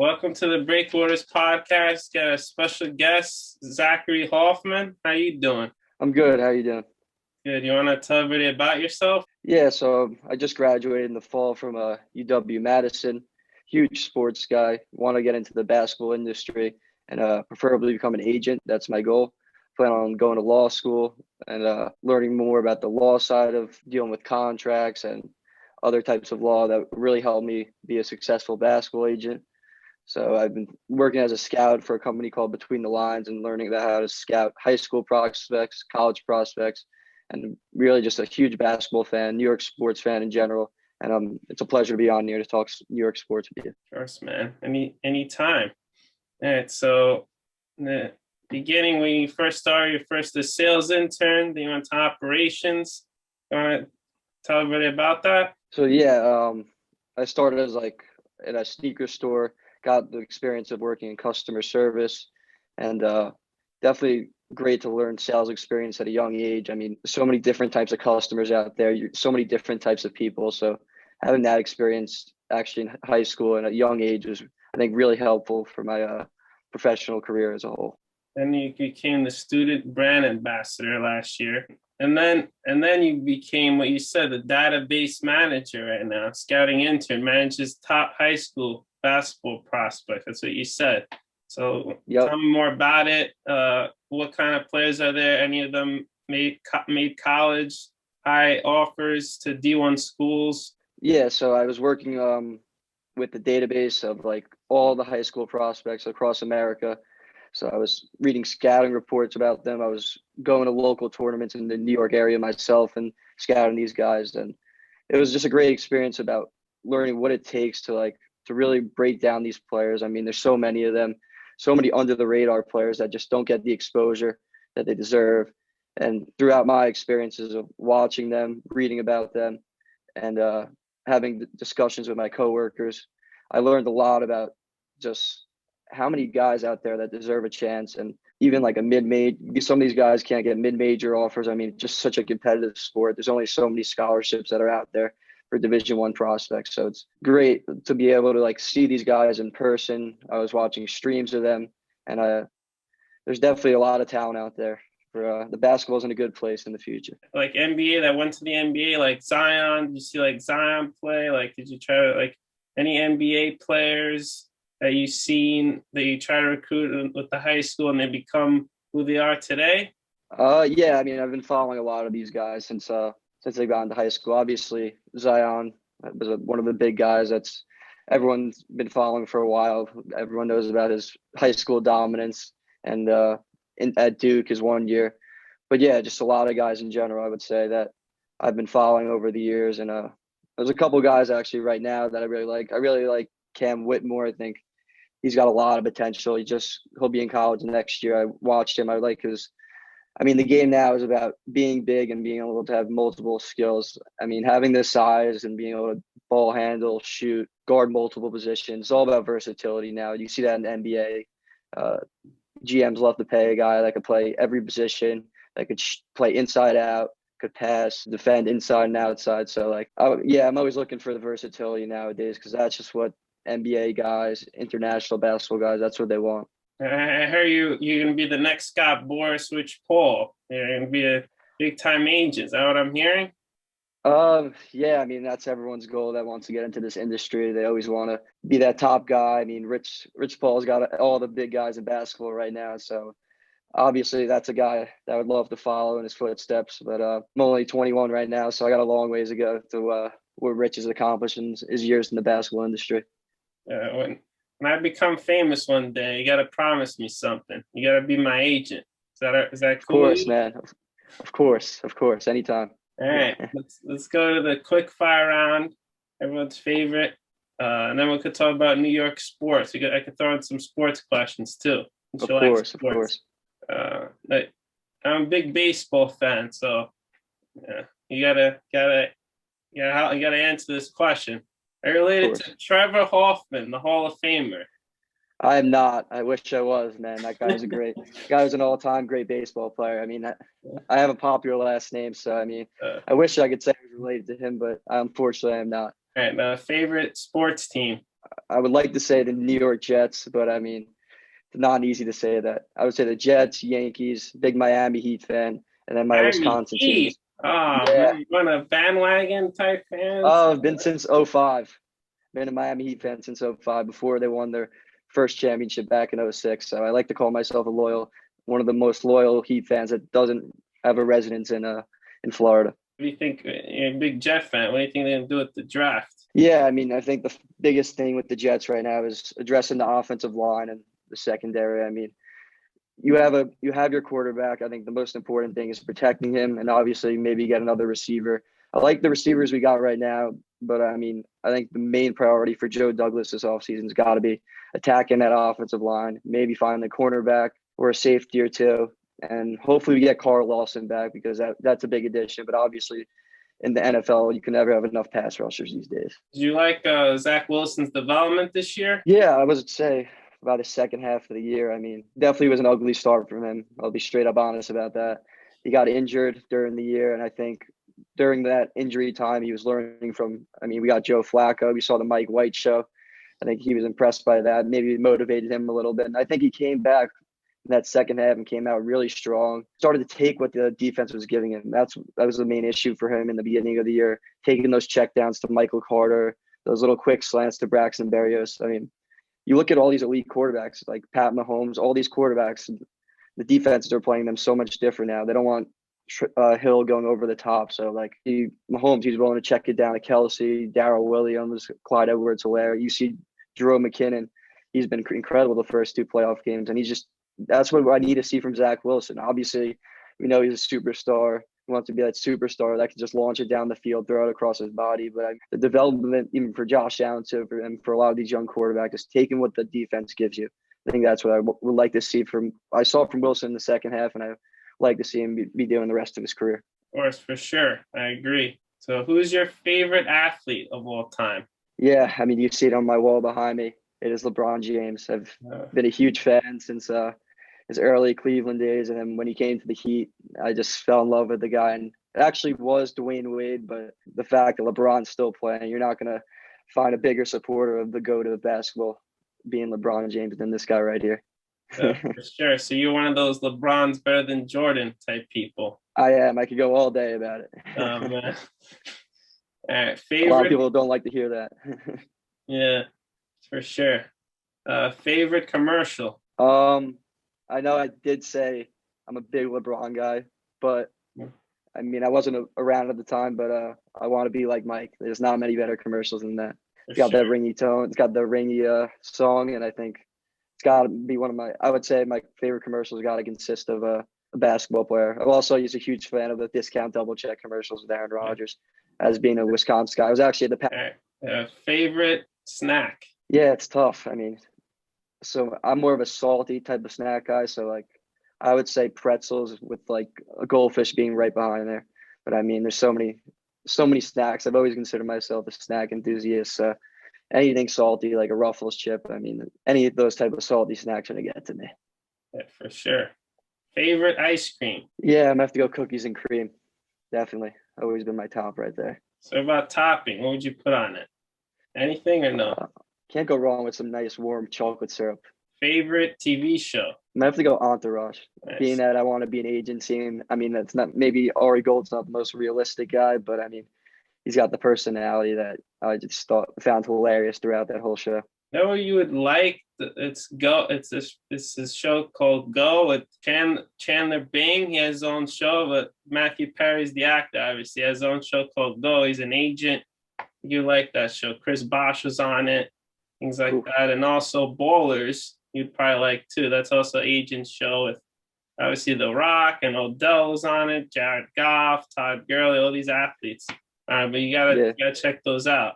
Welcome to the Breakwaters podcast. Got a special guest, Zachary Hoffman. How you doing? I'm good. How you doing? Good. You want to tell everybody about yourself? Yeah, so I just graduated in the fall from UW Madison. Huge sports guy. Want to get into the basketball industry and preferably become an agent. That's my goal. Plan on going to law school and learning more about the law side of dealing with contracts and other types of law that really help me be a successful basketball agent. So I've been working as a scout for a company called Between the Lines and learning about how to scout high school prospects, college prospects, and really just a huge basketball fan, New York sports fan in general. And it's a pleasure to be on here to talk New York sports with you. Of course, man. Any time. All right. So, in the beginning, when you first started, you're first a sales intern, then you went to operations. You want to tell everybody about that? So yeah, I started as like in a sneaker store, got the experience of working in customer service, and definitely great to learn sales experience at a young age. I mean, so many different types of customers out there, so many different types of people. So having that experience actually in high school and at a young age was, I think, really helpful for my professional career as a whole. Then you became the student brand ambassador last year. And then you became what you said, the database manager right now, scouting intern, manages top high school basketball prospects. That's what you said. So Yep. tell me more about it. What kind of players are there? Any of them made college high offers to D1 schools? Yeah, so I was working with the database of like all the high school prospects across America. So I was reading scouting reports about them. I was going to local tournaments in the New York area myself and scouting these guys. And it was just a great experience about learning what it takes to really break down these players. I mean, there's so many of them, so many under the radar players that just don't get the exposure that they deserve. And throughout my experiences of watching them, reading about them, and having discussions with my coworkers, I learned a lot about just how many guys out there that deserve a chance, and even like a mid-major. Some of these guys can't get mid-major offers. I mean, just such a competitive sport. There's only so many scholarships that are out there for Division I prospects. So it's great to be able to like see these guys in person. I was watching streams of them, and there's definitely a lot of talent out there. For the basketball's in a good place in the future. Like NBA that went to the NBA, like Zion. Did you see like Zion play? Like, did you try to like any NBA players that you've seen that you try to recruit with the high school and they become who they are today? Yeah, I mean, I've been following a lot of these guys since they got into high school. Obviously, Zion was one of the big guys that's everyone's been following for a while. Everyone knows about his high school dominance and at Duke his 1 year. But yeah, just a lot of guys in general, I would say that I've been following over the years. And there's a couple of guys actually right now that I really like. I really like Cam Whitmore. I think he's got a lot of potential. He'll be in college next year. I watched him. I like his. I mean, the game now is about being big and being able to have multiple skills. I mean, having this size and being able to ball handle, shoot, guard multiple positions. It's all about versatility now. You see that in the NBA. GMs love to pay a guy that could play every position, that could play inside out, could pass, defend inside and outside. So, yeah, I'm always looking for the versatility nowadays because that's just what NBA guys, international basketball guys, that's what they want. I heard you're gonna be the next Scott Boris, Rich Paul. You're gonna be a big time agent. Is that what I'm hearing? Yeah, I mean that's everyone's goal that wants to get into this industry. They always want to be that top guy. I mean, Rich Paul's got all the big guys in basketball right now, so obviously that's a guy that I would love to follow in his footsteps. But I'm only 21 right now, so I got a long ways to go to what Rich has accomplished in his years in the basketball industry. When I become famous one day, you gotta promise me something. You gotta be my agent. Is that Of cool with course, you? man. Of course, anytime. All right, let's go to the quick fire round, everyone's favorite, and then we could talk about New York sports. I could throw in some sports questions too. And Of she likes course, of sports. course, But I'm a big baseball fan, so yeah, you gotta answer this question. Are you of related to course. Trevor Hoffman, the Hall of Famer? I am not. I wish I was, man. That guy was a great guy was an all-time great baseball player. I mean, I have a popular last name, so I mean, Uh, I wish I could say I was related to him, but unfortunately I'm not. all right, favorite sports team? I would like to say the New York Jets, but I mean, it's not easy to say that. I would say the Jets, Yankees, big Miami Heat fan, and then my Miami Wisconsin team Heat. is, Oh yeah. man, you want a bandwagon type fans? Oh, I've been since '05. Been a Miami Heat fan since '05 before they won their first championship back in '06. So I like to call myself one of the most loyal Heat fans that doesn't have a residence in Florida. What do you think? You're a big Jet fan. What do you think they're gonna do at the draft? Yeah, I mean, I think the biggest thing with the Jets right now is addressing the offensive line and the secondary. I mean, you have your quarterback. I think the most important thing is protecting him, and obviously maybe get another receiver. I like the receivers we got right now, but I mean, I think the main priority for Joe Douglas this offseason has got to be attacking that offensive line, maybe find a cornerback or a safety or two, and hopefully we get Carl Lawson back because that's a big addition. But obviously, in the NFL, you can never have enough pass rushers these days. Did you like Zach Wilson's development this year? Yeah, I would say about the second half of the year. I mean, definitely was an ugly start from him. I'll be straight up honest about that. He got injured during the year, and I think during that injury time, he was learning from. I mean, we got Joe Flacco. We saw the Mike White show. I think he was impressed by that. Maybe it motivated him a little bit. And I think he came back in that second half and came out really strong. Started to take what the defense was giving him. That was the main issue for him in the beginning of the year, taking those checkdowns to Michael Carter, those little quick slants to Braxton Berrios. I mean, you look at all these elite quarterbacks like Pat Mahomes, all these quarterbacks, the defenses are playing them so much different now. They don't want Hill going over the top. So like Mahomes, he's willing to check it down to Kelsey, Darrell Williams, Clyde Edwards-Helaire. You see Jerome McKinnon. He's been incredible the first two playoff games, and that's what I need to see from Zach Wilson. Obviously, we know he's a superstar. He wants to be that superstar that can just launch it down the field, throw it across his body. But the development, even for Josh Allen, too, for a lot of these young quarterbacks, is taking what the defense gives you. I think that's what I would like to see I saw from Wilson in the second half, and I like to see him be doing the rest of his career. Of course, for sure. I agree. So who's your favorite athlete of all time? Yeah, I mean, you see it on my wall behind me. It is LeBron James. I've been a huge fan since his early Cleveland days. And then when he came to the Heat, I just fell in love with the guy. And it actually was Dwayne Wade, but the fact that LeBron's still playing, you're not going to find a bigger supporter of the GOAT of basketball being LeBron James than this guy right here. For sure. So you're one of those LeBron's better than Jordan type people. I am. I could go all day about it. Oh, man. All right. Favorite. A lot of people don't like to hear that. Yeah, for sure. Favorite commercial? I know I did say I'm a big LeBron guy, but I mean, I wasn't around at the time, but I want to be like Mike. There's not many better commercials than that. It's got that ringy tone. It's got the ringy song, and I think it's got to be I would say my favorite commercials got to consist of a basketball player. I've also used a huge fan of the discount double check commercials with Aaron Rodgers as being a Wisconsin guy. I was actually at the favorite snack? Yeah, it's tough. I mean, so I'm more of a salty type of snack guy. So like, I would say pretzels with like a goldfish being right behind there. But I mean, there's so many snacks. I've always considered myself a snack enthusiast. So anything salty, like a Ruffles chip. I mean, any of those type of salty snacks are gonna get to me. Yeah, for sure. Favorite ice cream? Yeah, I'm gonna have to go cookies and cream. Definitely, always been my top right there. So about topping, what would you put on it? Anything or no? Can't go wrong with some nice warm chocolate syrup. Favorite TV show? I'm gonna have to go Entourage. Nice. Being that I want to be an agency, and I mean that's not maybe Ari Gold's not the most realistic guy, but I mean he's got the personality that I just found hilarious throughout that whole show. No, you would like it's Go. It's this show called Go with Chandler Bing. He has his own show, but Matthew Perry's the actor. Obviously, he has his own show called Go. He's an agent. You like that show? Chris Bosh was on it, things like that, and also Ballers. You'd probably like too. That's also agent show with obviously The Rock and Odell was on it. Jared Goff, Todd Gurley, all these athletes. But you gotta check those out.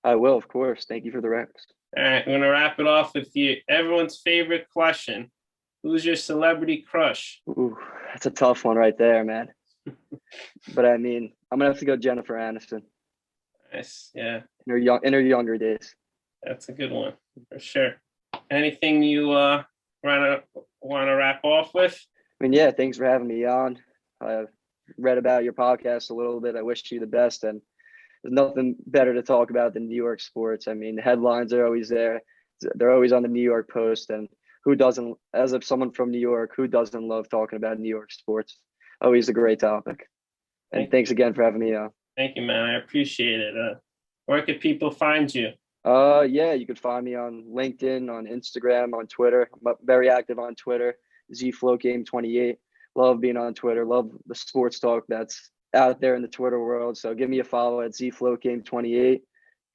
I will, of course. Thank you for the reps. All right, I'm gonna wrap it off with everyone's favorite question: who's your celebrity crush? Ooh, that's a tough one right there, man. But I mean, I'm gonna have to go Jennifer Aniston. Nice, yeah. In her younger days. That's a good one for sure. Anything you want to wrap off with? I mean, yeah. Thanks for having me on. I read about your podcast a little bit. I wish you the best, and it there's nothing better to talk about than New York sports. I mean, the headlines are always there. They're always on the New York Post, and who doesn't, as of someone from New York, who doesn't love talking about New York sports? Always a great topic. And thanks again for having me on. Thank you, man. I appreciate it. Where can people find you? Yeah, you can find me on LinkedIn, on Instagram, on Twitter. I'm very active on Twitter. ZFloatGame28. Love being on Twitter. Love the sports talk that's out there in the Twitter world. So give me a follow at ZFloatGame28.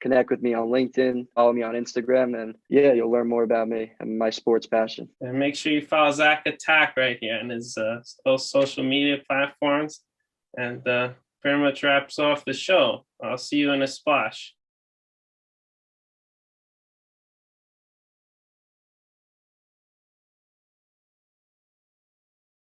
Connect with me on LinkedIn. Follow me on Instagram, and yeah, you'll learn more about me and my sports passion. And make sure you follow Zach Attack right here on his both social media platforms. And pretty much wraps off the show. I'll see you in a splash.